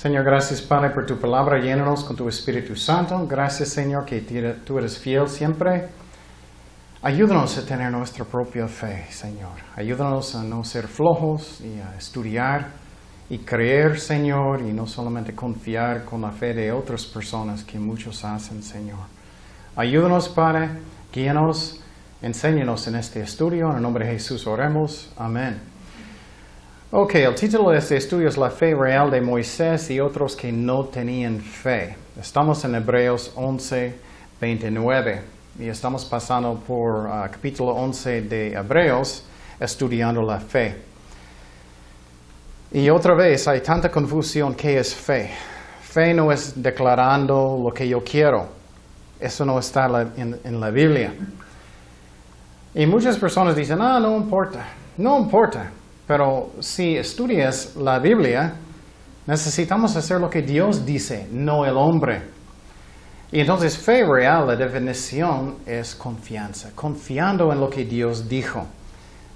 Señor, gracias Padre por tu palabra, llénanos con tu Espíritu Santo. Gracias Señor que tú eres fiel siempre. Ayúdanos a tener nuestra propia fe, Señor. Ayúdanos a no ser flojos y a estudiar y creer, Señor, y no solamente confiar con la fe de otras personas que muchos hacen, Señor. Ayúdanos, Padre, guíanos, enséñanos en este estudio. En el nombre de Jesús oremos. Amén. Ok, el título de este estudio es La fe real de Moisés y otros que no tenían fe. Estamos en Hebreos 11:29 y estamos pasando por capítulo 11 de Hebreos, estudiando la fe. Y otra vez hay tanta confusión. ¿Qué es fe? Fe no es declarando lo que yo quiero. Eso no está en la Biblia. Y muchas personas dicen, no importa. No importa. Pero si estudias la Biblia, necesitamos hacer lo que Dios dice, no el hombre. Y entonces fe real, la definición es confianza, confiando en lo que Dios dijo.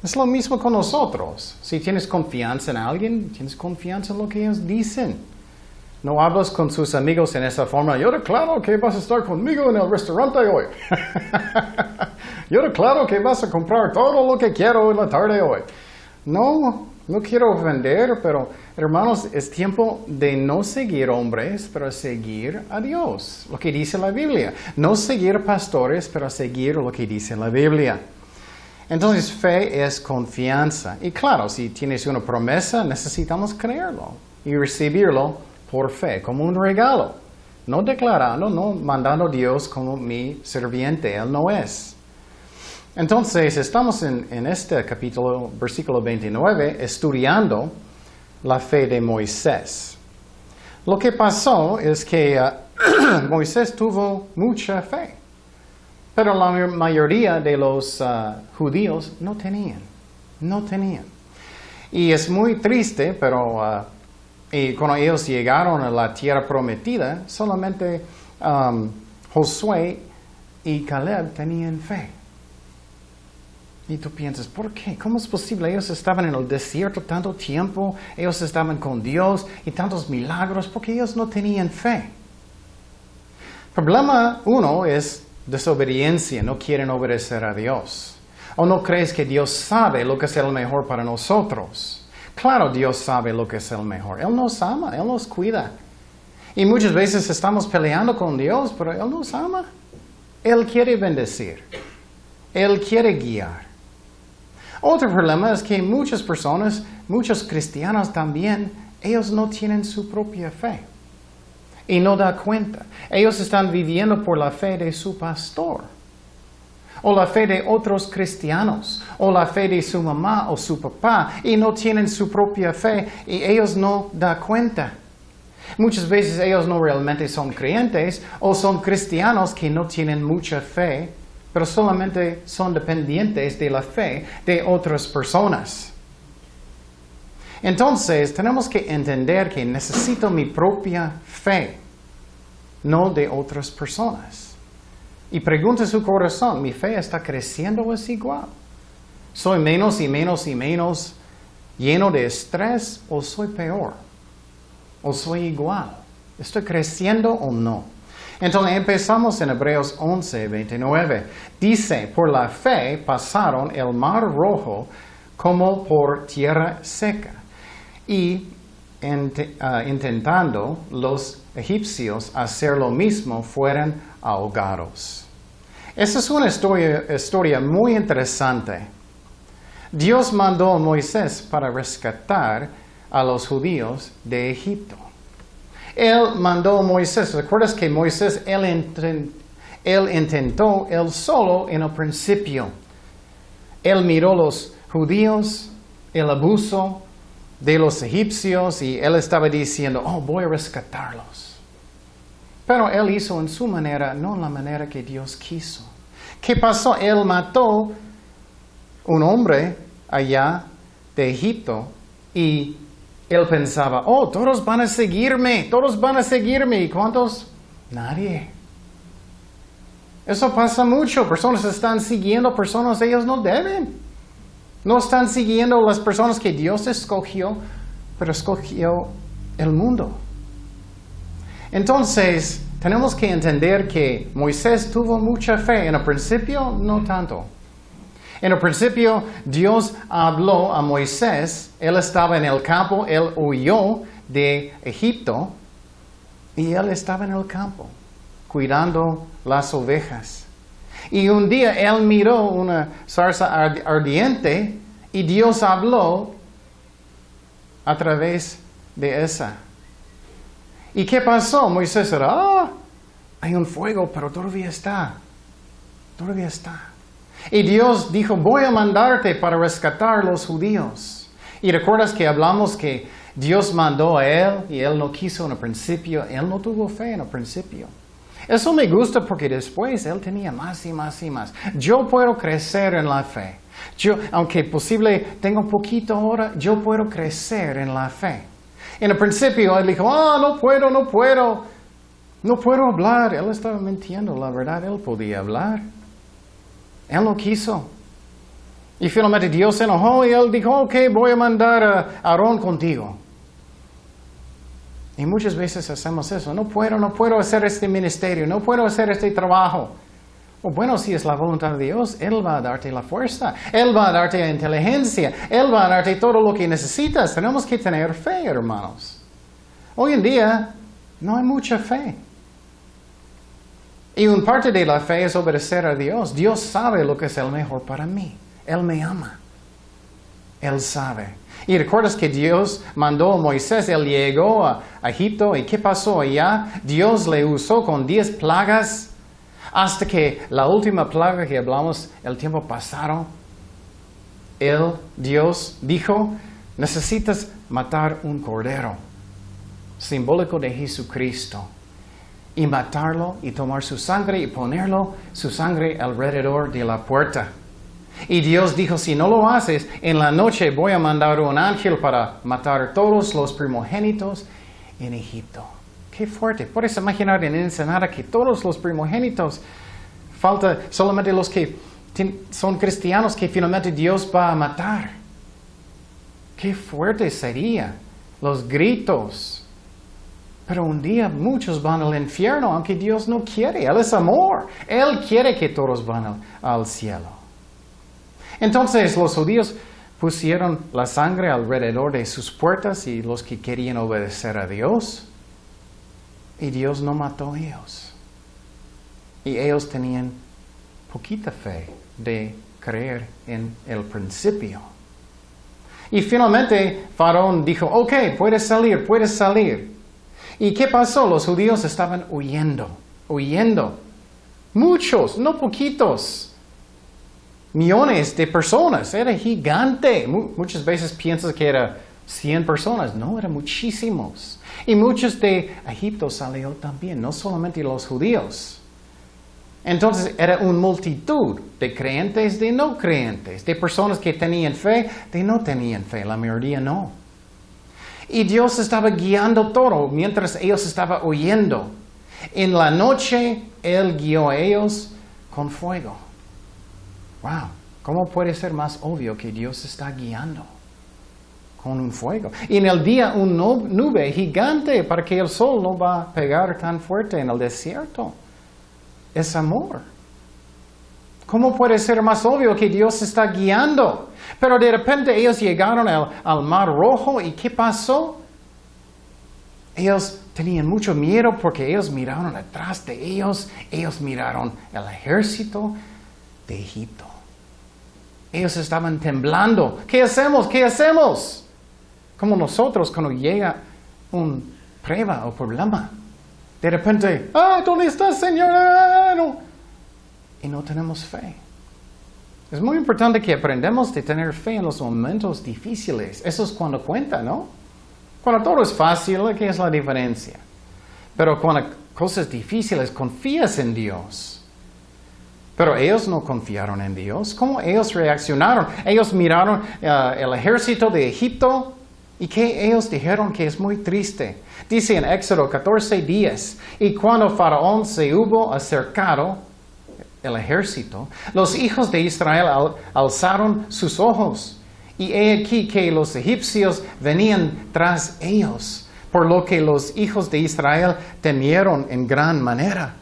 Es lo mismo con nosotros. Si tienes confianza en alguien, tienes confianza en lo que ellos dicen. No hablas con sus amigos en esa forma. Yo declaro que vas a estar conmigo en el restaurante hoy. Yo declaro que vas a comprar todo lo que quiero en la tarde hoy. No quiero ofender, pero hermanos, es tiempo de no seguir hombres, pero seguir a Dios, lo que dice la Biblia. No seguir pastores, pero seguir lo que dice la Biblia. Entonces, fe es confianza. Y claro, si tienes una promesa, necesitamos creerlo y recibirlo por fe, como un regalo. No declarando, no mandando a Dios como mi sirviente, Él no es. Entonces, estamos en este capítulo, versículo 29, estudiando la fe de Moisés. Lo que pasó es que Moisés tuvo mucha fe, pero la mayoría de los judíos no tenían. Y es muy triste, pero y cuando ellos llegaron a la tierra prometida, solamente Josué y Caleb tenían fe. Y tú piensas, ¿por qué? ¿Cómo es posible? Ellos estaban en el desierto tanto tiempo, ellos estaban con Dios y tantos milagros, porque ellos no tenían fe. Problema uno es desobediencia, no quieren obedecer a Dios. O no crees que Dios sabe lo que es el mejor para nosotros. Claro, Dios sabe lo que es el mejor. Él nos ama, Él nos cuida. Y muchas veces estamos peleando con Dios, pero Él nos ama. Él quiere bendecir. Él quiere guiar. Otro problema es que muchas personas, muchos cristianos también, ellos no tienen su propia fe. Y no dan cuenta. Ellos están viviendo por la fe de su pastor. O la fe de otros cristianos. O la fe de su mamá o su papá. Y no tienen su propia fe. Y ellos no dan cuenta. Muchas veces ellos no realmente son creyentes. O son cristianos que no tienen mucha fe, pero solamente son dependientes de la fe de otras personas. Entonces, tenemos que entender que necesito mi propia fe, no de otras personas. Y pregunta su corazón, ¿mi fe está creciendo o es igual? ¿Soy menos y menos y menos lleno de estrés o soy peor? ¿O soy igual? ¿Estoy creciendo o no? Entonces empezamos en Hebreos 11:29. Dice, por la fe pasaron el mar rojo como por tierra seca. Y intentando los egipcios hacer lo mismo, fueron ahogados. Esa es una historia muy interesante. Dios mandó a Moisés para rescatar a los judíos de Egipto. Él mandó a Moisés. ¿Recuerdas que Moisés, él intentó él solo en el principio? Él miró a los judíos, el abuso de los egipcios y él estaba diciendo, voy a rescatarlos. Pero él hizo en su manera, no en la manera que Dios quiso. ¿Qué pasó? Él mató un hombre allá de Egipto y él pensaba, todos van a seguirme. ¿Y cuántos? Nadie. Eso pasa mucho. Personas están siguiendo personas ellos no deben. No están siguiendo las personas que Dios escogió, pero escogió el mundo. Entonces, tenemos que entender que Moisés tuvo mucha fe. En el principio, no tanto. En el principio, Dios habló a Moisés. Él estaba en el campo, él huyó de Egipto y él estaba en el campo, cuidando las ovejas. Y un día él miró una zarza ardiente y Dios habló a través de esa. ¿Y qué pasó? Moisés era, hay un fuego, pero todavía está. Todavía está. Y Dios dijo, voy a mandarte para rescatar a los judíos. Y recuerdas que hablamos que Dios mandó a él y él no quiso en el principio. Él no tuvo fe en el principio. Eso me gusta porque después él tenía más y más y más. Yo puedo crecer en la fe. Aunque posible tengo poquito ahora, yo puedo crecer en la fe. En el principio él dijo, no puedo hablar. Él estaba mintiendo, la verdad, él podía hablar. Él no quiso. Y finalmente Dios se enojó y él dijo, ok, voy a mandar a Aarón contigo. Y muchas veces hacemos eso. No puedo hacer este ministerio, no puedo hacer este trabajo. Bueno, si es la voluntad de Dios, Él va a darte la fuerza, Él va a darte la inteligencia, Él va a darte todo lo que necesitas. Tenemos que tener fe, hermanos. Hoy en día no hay mucha fe. Y una parte de la fe es obedecer a Dios. Dios sabe lo que es el mejor para mí. Él me ama. Él sabe. Y recuerdas que Dios mandó a Moisés, él llegó a Egipto. ¿Y qué pasó allá? Dios le usó con 10 plagas hasta que la última plaga que hablamos, el tiempo pasado, Dios dijo, necesitas matar un cordero, simbólico de Jesucristo. Y matarlo y tomar su sangre y ponerlo, su sangre alrededor de la puerta. Y Dios dijo, si no lo haces, en la noche voy a mandar un ángel para matar todos los primogénitos en Egipto. Qué fuerte. Puedes imaginar en Ensenada que todos los primogénitos, falta solamente los que son cristianos que finalmente Dios va a matar. Qué fuerte sería. Los gritos. Pero un día muchos van al infierno, aunque Dios no quiere. Él es amor. Él quiere que todos van al cielo. Entonces los judíos pusieron la sangre alrededor de sus puertas y los que querían obedecer a Dios. Y Dios no mató a ellos. Y ellos tenían poquita fe de creer en el principio. Y finalmente Faraón dijo, ok, puedes salir. ¿Y qué pasó? Los judíos estaban huyendo. Muchos, no poquitos. Millones de personas. Era gigante. Muchas veces piensas que era 100 personas. No, eran muchísimos. Y muchos de Egipto salieron también, no solamente los judíos. Entonces era una multitud de creyentes, de no creyentes, de personas que tenían fe, de no tenían fe. La mayoría no. Y Dios estaba guiando todo mientras ellos estaban huyendo. En la noche, Él guió a ellos con fuego. Wow, ¿cómo puede ser más obvio que Dios está guiando con un fuego? Y en el día, una nube gigante para que el sol no va a pegar tan fuerte en el desierto. Es amor. ¿Cómo puede ser más obvio que Dios está guiando? Pero de repente ellos llegaron al Mar Rojo y ¿qué pasó? Ellos tenían mucho miedo porque ellos miraron atrás de ellos. Ellos miraron el ejército de Egipto. Ellos estaban temblando. ¿Qué hacemos? Como nosotros cuando llega una prueba o problema. De repente, ¿dónde está, Señor? Y no tenemos fe. Es muy importante que aprendamos de tener fe en los momentos difíciles. Eso es cuando cuenta, ¿no? Cuando todo es fácil, ¿qué es la diferencia? Pero cuando cosas difíciles, confías en Dios. Pero ellos no confiaron en Dios. ¿Cómo ellos reaccionaron? Ellos miraron el ejército de Egipto y que ellos dijeron que es muy triste. Dice en Éxodo 14:10, y cuando Faraón se hubo acercado, el ejército, los hijos de Israel alzaron sus ojos, y he aquí que los egipcios venían tras ellos, por lo que los hijos de Israel temieron en gran manera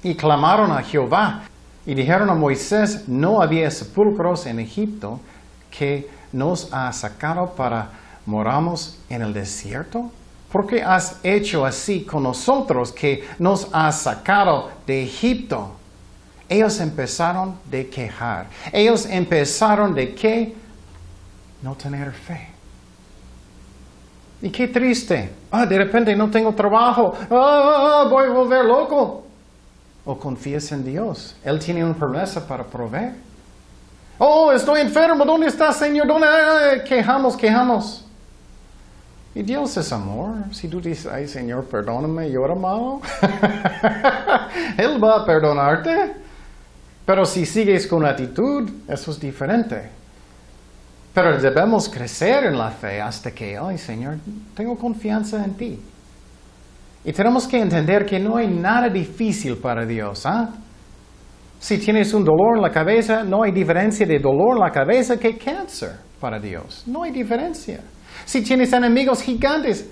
y clamaron a Jehová y dijeron a Moisés, ¿no había sepulcros en Egipto que nos ha sacado para moramos en el desierto? ¿Por qué has hecho así con nosotros que nos has sacado de Egipto? Ellos empezaron de quejar. Ellos empezaron de qué? No tener fe. Y qué triste. De repente no tengo trabajo. Voy a volver loco. O confías en Dios. Él tiene una promesa para proveer. Estoy enfermo. ¿Dónde está, Señor? ¿Dónde? Quejamos. Y Dios es amor. Si tú dices, ay, Señor, perdóname, yo era malo. Él va a perdonarte. Pero si sigues con actitud, eso es diferente. Pero debemos crecer en la fe hasta que, ay, Señor, tengo confianza en ti. Y tenemos que entender que no hay nada difícil para Dios. Si tienes un dolor en la cabeza, no hay diferencia de dolor en la cabeza que cáncer para Dios. No hay diferencia. Si tienes enemigos gigantes,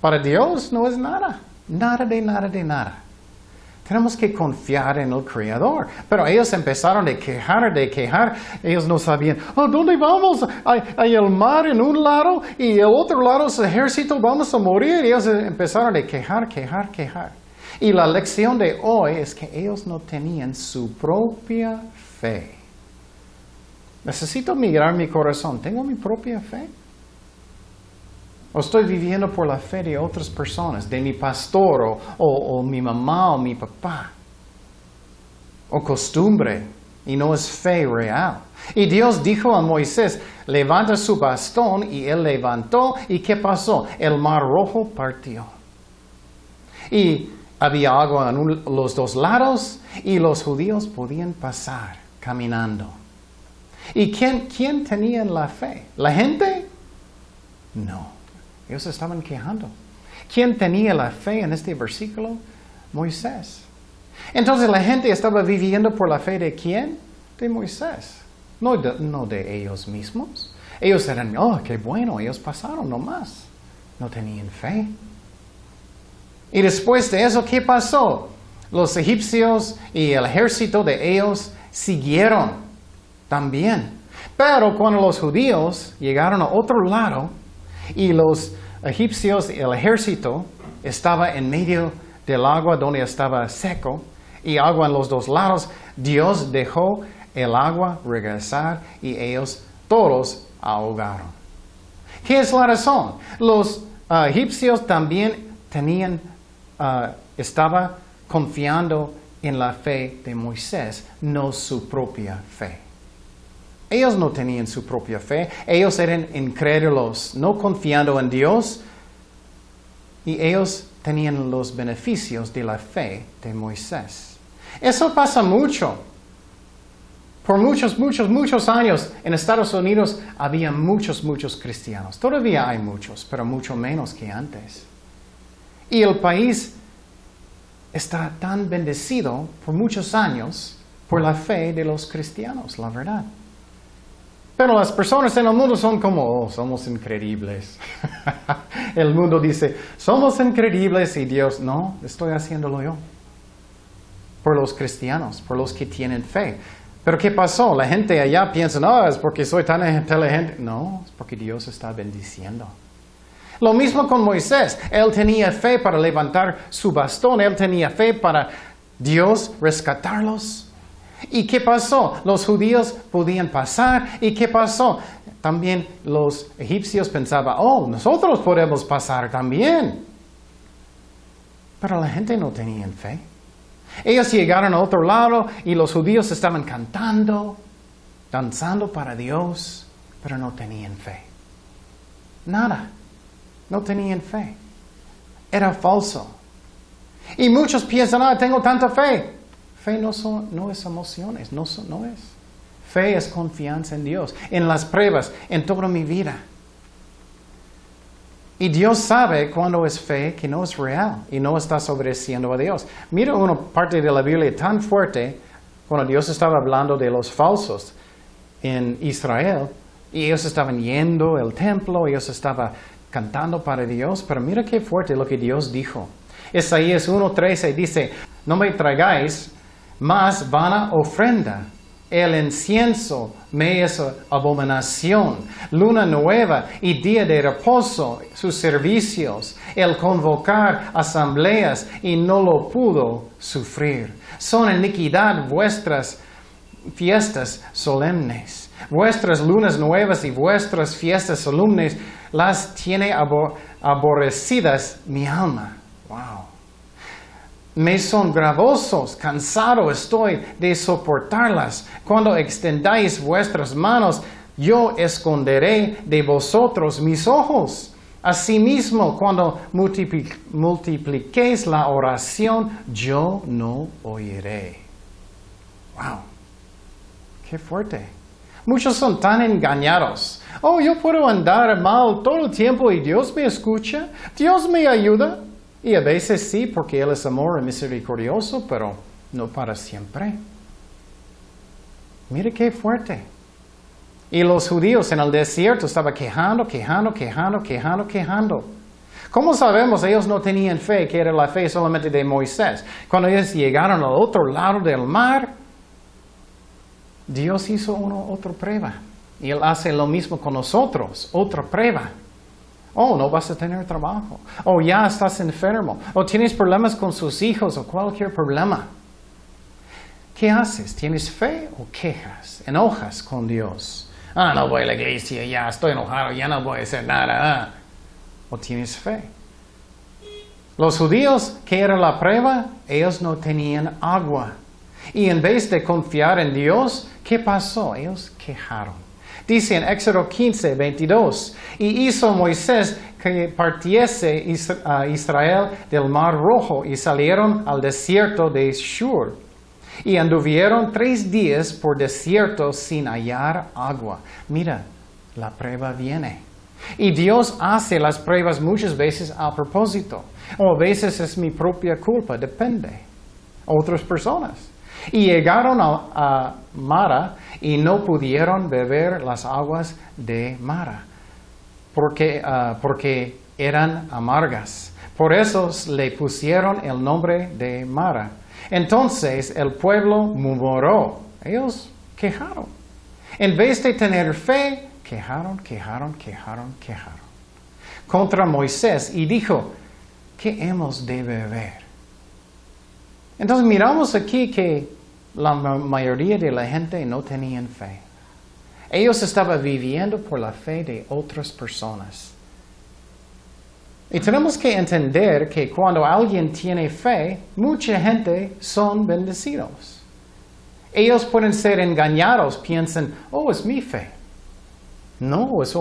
para Dios no es nada. Nada de nada de nada. Tenemos que confiar en el Creador. Pero ellos empezaron de quejar. Ellos no sabían, ¿dónde vamos? Hay el mar en un lado y el otro lado es el ejército, vamos a morir. Ellos empezaron de quejar. Y la lección de hoy es que ellos no tenían su propia fe. Necesito mirar mi corazón. ¿Tengo mi propia fe? ¿O estoy viviendo por la fe de otras personas, de mi pastor o mi mamá o mi papá? O costumbre, y no es fe real. Y Dios dijo a Moisés, levanta su bastón, y él levantó, ¿y qué pasó? El mar rojo partió. Y había agua en los dos lados, y los judíos podían pasar caminando. ¿Y quién tenía la fe? ¿La gente? No. Ellos estaban quejando. ¿Quién tenía la fe en este versículo? Moisés. Entonces la gente estaba viviendo por la fe de ¿quién? De Moisés. No de ellos mismos. Ellos eran, qué bueno, ellos pasaron nomás. No tenían fe. Y después de eso, ¿qué pasó? Los egipcios y el ejército de ellos siguieron también. Pero cuando los judíos llegaron a otro lado, y los egipcios, el ejército, estaba en medio del agua donde estaba seco, y agua en los dos lados, Dios dejó el agua regresar y ellos todos ahogaron. ¿Qué es la razón? Los egipcios también estaba confiando en la fe de Moisés, no su propia fe. Ellos no tenían su propia fe, ellos eran incrédulos, no confiando en Dios, y ellos tenían los beneficios de la fe de Moisés. Eso pasa mucho. Por muchos años en Estados Unidos había muchos cristianos. Todavía hay muchos, pero mucho menos que antes. Y el país está tan bendecido por muchos años por la fe de los cristianos, la verdad. Pero las personas en el mundo son como, somos increíbles. El mundo dice, somos increíbles y Dios, no, estoy haciéndolo yo. Por los cristianos, por los que tienen fe. Pero ¿qué pasó? La gente allá piensa, no, es porque soy tan inteligente. No, es porque Dios está bendiciendo. Lo mismo con Moisés. Él tenía fe para levantar su bastón. Él tenía fe para Dios rescatarlos. ¿Y qué pasó? Los judíos podían pasar. ¿Y qué pasó? También los egipcios pensaban, nosotros podemos pasar también. Pero la gente no tenía fe. Ellos llegaron a otro lado y los judíos estaban cantando, danzando para Dios, pero no tenían fe. Nada. No tenían fe. Era falso. Y muchos piensan, tengo tanta fe. Fe no es emociones, no es. Fe es confianza en Dios, en las pruebas, en toda mi vida. Y Dios sabe cuando es fe que no es real y no está obedeciendo a Dios. Mira una parte de la Biblia tan fuerte cuando Dios estaba hablando de los falsos en Israel y ellos estaban yendo al templo, ellos estaban cantando para Dios, pero mira qué fuerte lo que Dios dijo. Isaías 1:13 dice, no me traigáis más vana ofrenda. El incienso me es abominación. Luna nueva y día de reposo, sus servicios. El convocar asambleas y no lo pudo sufrir. Son iniquidad vuestras fiestas solemnes. Vuestras lunas nuevas y vuestras fiestas solemnes las tiene aborrecidas mi alma. Wow. Me son gravosos, cansado estoy de soportarlas. Cuando extendáis vuestras manos, yo esconderé de vosotros mis ojos. Asimismo, cuando multipliquéis la oración, yo no oiré. Wow, qué fuerte. Muchos son tan engañados. Oh, yo puedo andar mal todo el tiempo y Dios me escucha. Dios me ayuda. Y a veces sí, porque Él es amor y misericordioso, pero no para siempre. Mire qué fuerte. Y los judíos en el desierto estaban quejando. ¿Cómo sabemos? Ellos no tenían fe, que era la fe solamente de Moisés. Cuando ellos llegaron al otro lado del mar, Dios hizo otra prueba. Y Él hace lo mismo con nosotros, otra prueba. Oh, no vas a tener trabajo. Oh, ya estás enfermo. O tienes problemas con sus hijos o cualquier problema. ¿Qué haces? ¿Tienes fe o quejas? ¿Enojas con Dios? Ah, no voy a la iglesia, ya estoy enojado, ya no voy a hacer nada. ¿O tienes fe? Los judíos, ¿qué era la prueba? Ellos no tenían agua. Y en vez de confiar en Dios, ¿qué pasó? Ellos quejaron. Dice en Éxodo 15:22, y hizo Moisés que partiese a Israel del Mar Rojo y salieron al desierto de Shur. Y anduvieron 3 días por desierto sin hallar agua. Mira, la prueba viene. Y Dios hace las pruebas muchas veces a propósito. O a veces es mi propia culpa, depende. Otras personas. Y llegaron a Mara y no pudieron beber las aguas de Mara, porque eran amargas. Por eso le pusieron el nombre de Mara. Entonces el pueblo murmuró. Ellos quejaron. En vez de tener fe, quejaron contra Moisés y dijo, ¿qué hemos de beber? Entonces miramos aquí que la mayoría de la gente no tenían fe. Ellos estaban viviendo por la fe de otras personas. Y tenemos que entender que cuando alguien tiene fe, mucha gente son bendecidos. Ellos pueden ser engañados, piensan, oh, es mi fe. No, es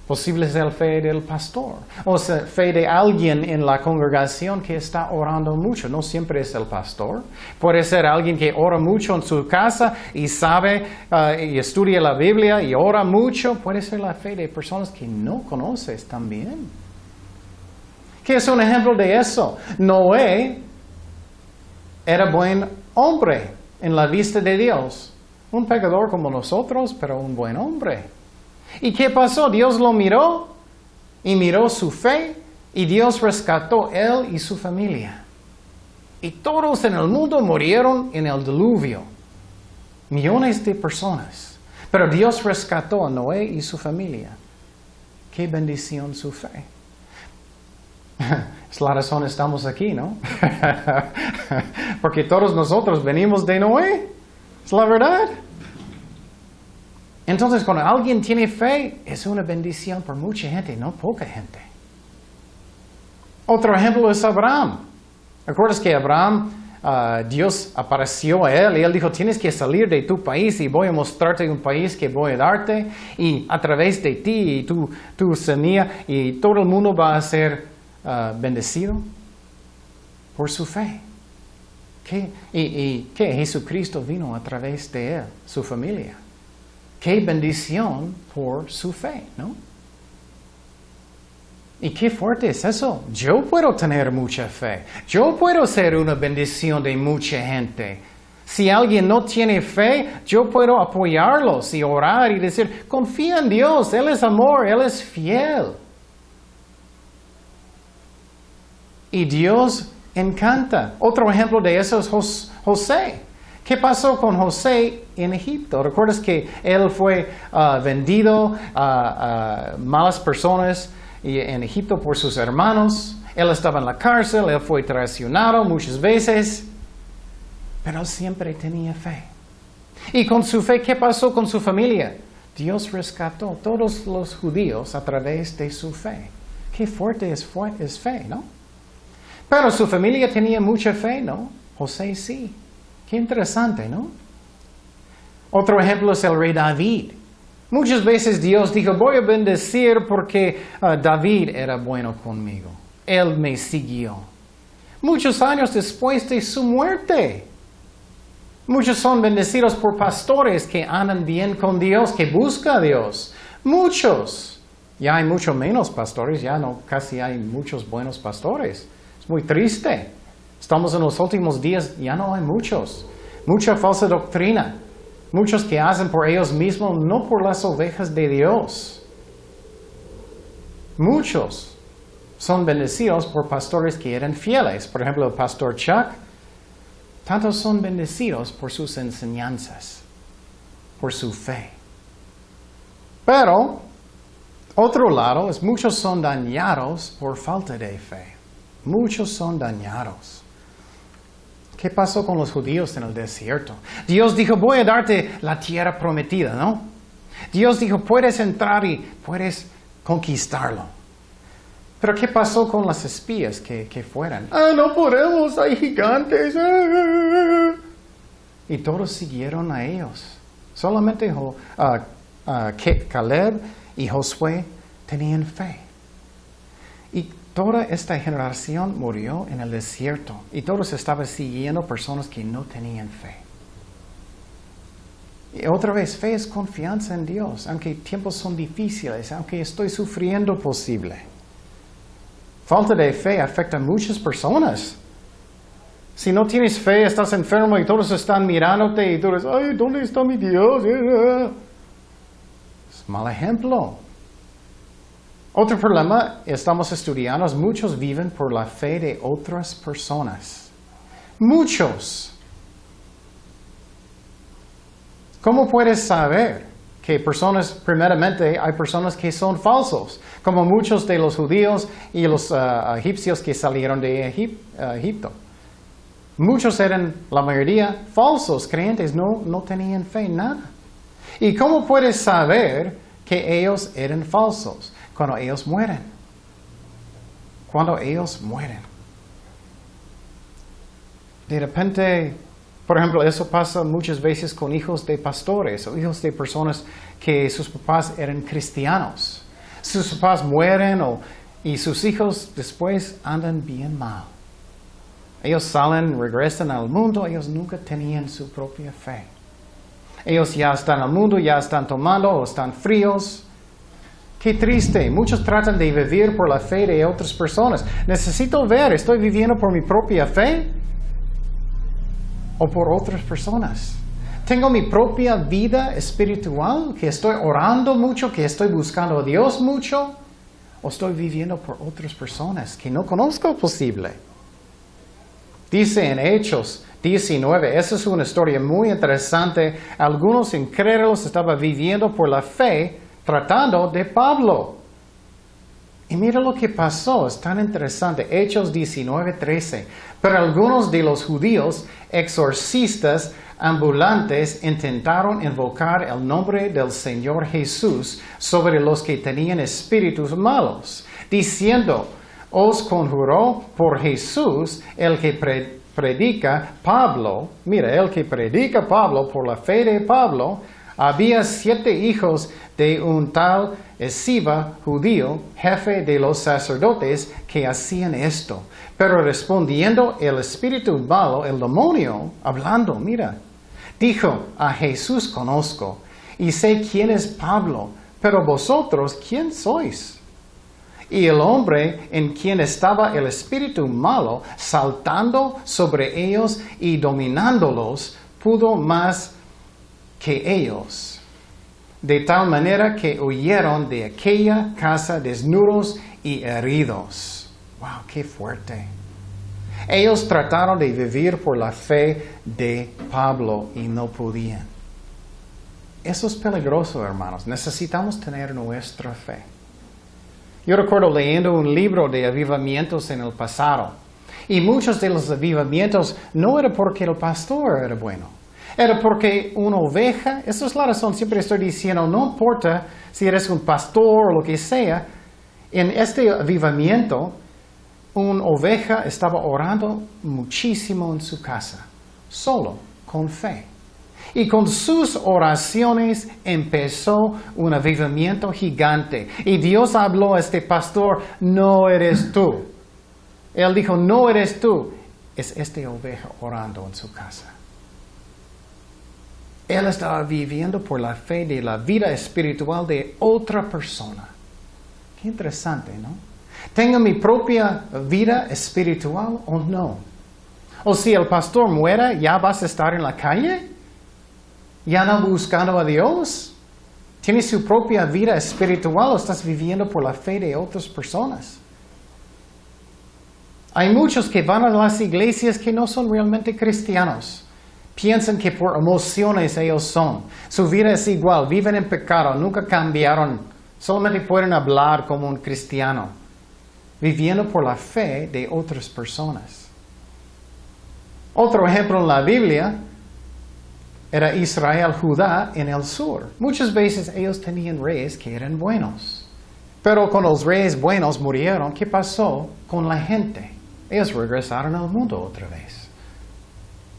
posible ser la fe del pastor. O sea, fe de alguien en la congregación que está orando mucho. No siempre es el pastor. Puede ser alguien que ora mucho en su casa y sabe y estudia la Biblia y ora mucho. Puede ser la fe de personas que no conoces también. ¿Qué es un ejemplo de eso? Noé era buen hombre en la vista de Dios. Un pecador como nosotros, pero un buen hombre. ¿Y qué pasó? Dios lo miró y miró su fe y Dios rescató él y su familia. Y todos en el mundo murieron en el diluvio. Millones de personas. Pero Dios rescató a Noé y su familia. Qué bendición su fe. Es la razón estamos aquí, ¿no? Porque todos nosotros venimos de Noé. Es la verdad. Entonces, cuando alguien tiene fe, es una bendición por mucha gente, no poca gente. Otro ejemplo es Abraham. ¿Recuerdas que Abraham, Dios apareció a él y él dijo, tienes que salir de tu país y voy a mostrarte un país que voy a darte y a través de ti y tu semilla y todo el mundo va a ser bendecido por su fe. ¿Y qué? Jesucristo vino a través de él, su familia. Qué bendición por su fe, ¿no? Y qué fuerte es eso. Yo puedo tener mucha fe. Yo puedo ser una bendición de mucha gente. Si alguien no tiene fe, yo puedo apoyarlos y orar y decir, confía en Dios, Él es amor, Él es fiel. Y Dios encanta. Otro ejemplo de eso es José. ¿Qué pasó con José en Egipto? ¿Recuerdas que él fue vendido a malas personas en Egipto por sus hermanos? Él estaba en la cárcel, él fue traicionado muchas veces, pero él siempre tenía fe. Y con su fe, ¿qué pasó con su familia? Dios rescató a todos los judíos a través de su fe. Qué fuerte es fe, ¿no? Pero su familia tenía mucha fe, ¿no? José sí. Qué interesante, ¿no? Otro ejemplo es el rey David. Muchas veces Dios dijo, voy a bendecir porque David era bueno conmigo. Él me siguió. Muchos años después de su muerte. Muchos son bendecidos por pastores que andan bien con Dios, que buscan a Dios. Muchos. Ya hay mucho menos pastores, ya no casi hay muchos buenos pastores. Es muy triste. Estamos en los últimos días, ya no hay muchos. Mucha falsa doctrina. Muchos que hacen por ellos mismos, no por las ovejas de Dios. Muchos son bendecidos por pastores que eran fieles. Por ejemplo, el pastor Chuck. Tantos son bendecidos por sus enseñanzas, por su fe. Pero, otro lado es muchos son dañados por falta de fe. Muchos son dañados. ¿Qué pasó con los judíos en el desierto? Dios dijo, voy a darte la tierra prometida, ¿no? Dios dijo, puedes entrar y puedes conquistarlo. Pero ¿qué pasó con las espías que fueran? No podemos, hay gigantes. Y todos siguieron a ellos. Solamente Caleb y Josué tenían fe. Y toda esta generación murió en el desierto. Y todos estaban siguiendo personas que no tenían fe. Y otra vez, fe es confianza en Dios. Aunque tiempos son difíciles, aunque estoy sufriendo posible. Falta de fe afecta a muchas personas. Si no tienes fe, estás enfermo y todos están mirándote y tú dices, ay, ¿dónde está mi Dios? Es un mal ejemplo. Otro problema, estamos estudiando, muchos viven por la fe de otras personas. Muchos. ¿Cómo puedes saber? Que personas, primeramente, hay personas que son falsos, como muchos de los judíos y los egipcios que salieron de Egipto. Muchos eran, la mayoría, falsos, creyentes, no tenían fe en nada. ¿Y cómo puedes saber que ellos eran falsos? Cuando ellos mueren. Cuando ellos mueren. De repente, por ejemplo, eso pasa muchas veces con hijos de pastores o hijos de personas que sus papás eran cristianos. Sus papás mueren y sus hijos después andan bien mal. Ellos salen, regresan al mundo, ellos nunca tenían su propia fe. Ellos ya están al mundo, ya están tomando o están fríos. Qué triste. Muchos tratan de vivir por la fe de otras personas. Necesito ver, ¿estoy viviendo por mi propia fe? ¿O por otras personas? ¿Tengo mi propia vida espiritual? ¿Que estoy orando mucho? ¿Que estoy buscando a Dios mucho? ¿O estoy viviendo por otras personas que no conozco posible? Dice en Hechos 19, esa es una historia muy interesante. Algunos incrédulos estaban viviendo por la fe tratando de Pablo. Y mira lo que pasó, es tan interesante. Hechos 19:13. Pero algunos de los judíos, exorcistas ambulantes, intentaron invocar el nombre del Señor Jesús sobre los que tenían espíritus malos, diciendo, os conjuró por Jesús el que predica Pablo. Mira, el que predica Pablo, por la fe de Pablo, había 7 hijos de un tal Esciba, judío, jefe de los sacerdotes, que hacían esto. Pero respondiendo el espíritu malo, el demonio, hablando, mira, dijo, a Jesús conozco, y sé quién es Pablo, pero vosotros, ¿quién sois? Y el hombre en quien estaba el espíritu malo, saltando sobre ellos y dominándolos, pudo más que ellos. De tal manera que huyeron de aquella casa desnudos y heridos. ¡Wow! ¡Qué fuerte! Ellos trataron de vivir por la fe de Pablo y no podían. Eso es peligroso, hermanos. Necesitamos tener nuestra fe. Yo recuerdo leyendo un libro de avivamientos en el pasado. Y muchos de los avivamientos no era porque el pastor era bueno. Era porque una oveja, esa es la razón, siempre estoy diciendo, no importa si eres un pastor o lo que sea, en este avivamiento, una oveja estaba orando muchísimo en su casa, solo, con fe. Y con sus oraciones empezó un avivamiento gigante. Y Dios habló a este pastor, no eres tú. Él dijo, no eres tú, es esta oveja orando en su casa. Él estaba viviendo por la fe de la vida espiritual de otra persona. Qué interesante, ¿no? ¿Tengo mi propia vida espiritual o no? O si el pastor muera, ¿ya vas a estar en la calle? ¿Ya no buscando a Dios? ¿Tienes su propia vida espiritual o estás viviendo por la fe de otras personas? Hay muchos que van a las iglesias que no son realmente cristianos. Piensan que por emociones ellos son. Su vida es igual, viven en pecado, nunca cambiaron. Solamente pueden hablar como un cristiano, viviendo por la fe de otras personas. Otro ejemplo en la Biblia era Israel, Judá en el sur. Muchas veces ellos tenían reyes que eran buenos. Pero cuando los reyes buenos murieron, ¿qué pasó con la gente? Ellos regresaron al mundo otra vez.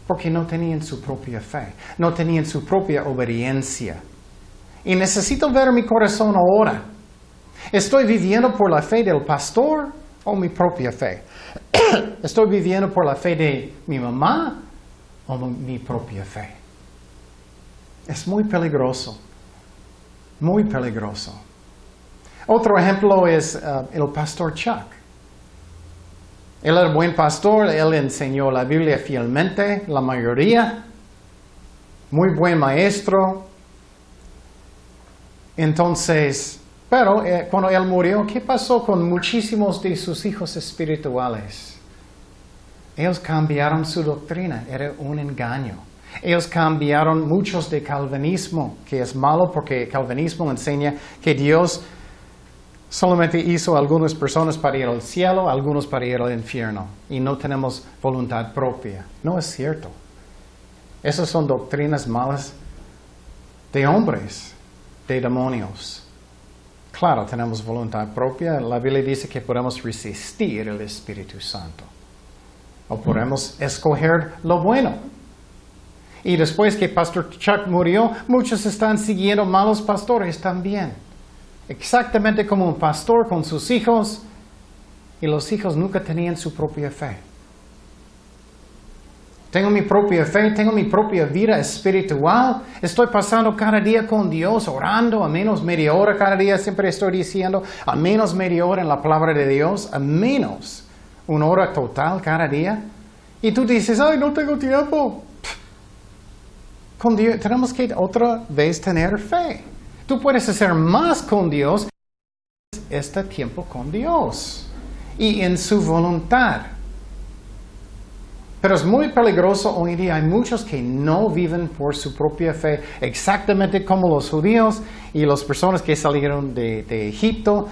Porque no tenían su propia fe, no tenían su propia obediencia. Y necesito ver mi corazón ahora. ¿Estoy viviendo por la fe del pastor o mi propia fe? ¿Estoy viviendo por la fe de mi mamá o mi propia fe? Es muy peligroso. Muy peligroso. Otro ejemplo es el pastor Chuck. Él era buen pastor, él enseñó la Biblia fielmente, la mayoría. Muy buen maestro. Entonces, pero cuando él murió, ¿qué pasó con muchísimos de sus hijos espirituales? Ellos cambiaron su doctrina, era un engaño. Ellos cambiaron muchos de calvinismo, que es malo porque el calvinismo enseña que Dios solamente hizo a algunas personas para ir al cielo, algunos para ir al infierno, y no tenemos voluntad propia. No es cierto. Esas son doctrinas malas de hombres, de demonios. Claro, tenemos voluntad propia. La Biblia dice que podemos resistir el Espíritu Santo. O podemos escoger lo bueno. Y después que Pastor Chuck murió, muchos están siguiendo malos pastores también. Exactamente como un pastor con sus hijos, y los hijos nunca tenían su propia fe. Tengo mi propia fe, tengo mi propia vida espiritual. Estoy pasando cada día con Dios, orando a menos media hora cada día. Siempre estoy diciendo, a menos media hora en la palabra de Dios, a menos una hora total cada día. Y tú dices, ay, no tengo tiempo. Con Dios, tenemos que otra vez tener fe. Tú puedes hacer más con Dios este tiempo con Dios y en su voluntad. Pero es muy peligroso hoy en día. Hay muchos que no viven por su propia fe, exactamente como los judíos y las personas que salieron de Egipto,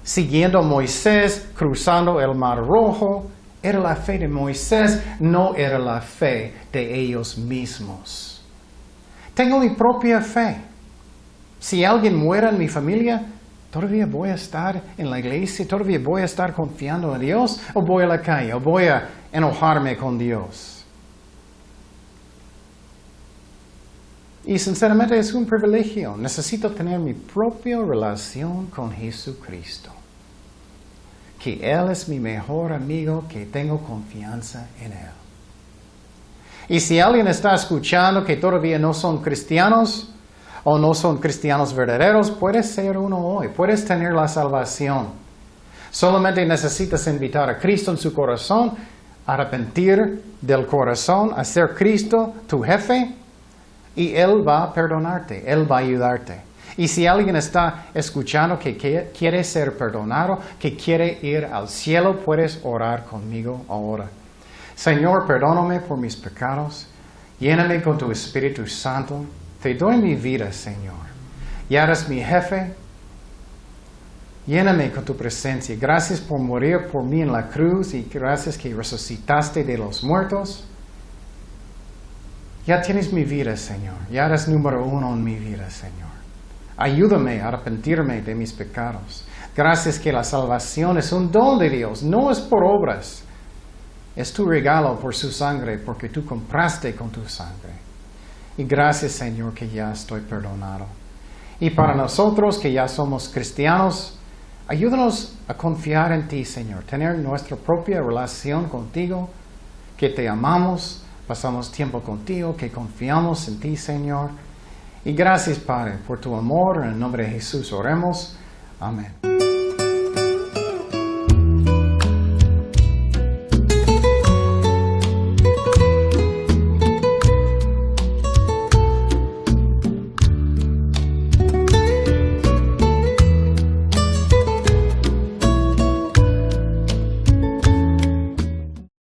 siguiendo a Moisés, cruzando el Mar Rojo. Era la fe de Moisés, no era la fe de ellos mismos. Tengo mi propia fe. Si alguien muere en mi familia, ¿todavía voy a estar en la iglesia? ¿Todavía voy a estar confiando en Dios? ¿O voy a la calle? ¿O voy a enojarme con Dios? Y sinceramente es un privilegio. Necesito tener mi propia relación con Jesucristo. Que Él es mi mejor amigo, que tengo confianza en Él. Y si alguien está escuchando que todavía no son cristianos, o no son cristianos verdaderos, puedes ser uno hoy, puedes tener la salvación. Solamente necesitas invitar a Cristo en su corazón, arrepentir del corazón, hacer Cristo tu jefe, y Él va a perdonarte, Él va a ayudarte. Y si alguien está escuchando que quiere ser perdonado, que quiere ir al cielo, puedes orar conmigo ahora. Señor, perdóname por mis pecados. Lléname con tu Espíritu Santo. Te doy mi vida, Señor. Ya eres mi jefe. Lléname con tu presencia. Gracias por morir por mí en la cruz y gracias que resucitaste de los muertos. Ya tienes mi vida, Señor. Ya eres número 1 en mi vida, Señor. Ayúdame a arrepentirme de mis pecados. Gracias que la salvación es un don de Dios, no es por obras. Es tu regalo por su sangre, porque tú compraste con tu sangre. Y gracias, Señor, que ya estoy perdonado. Y para nosotros que ya somos cristianos, ayúdanos a confiar en ti, Señor. Tener nuestra propia relación contigo, que te amamos, pasamos tiempo contigo, que confiamos en ti, Señor. Y gracias, Padre, por tu amor. En el nombre de Jesús oremos. Amén.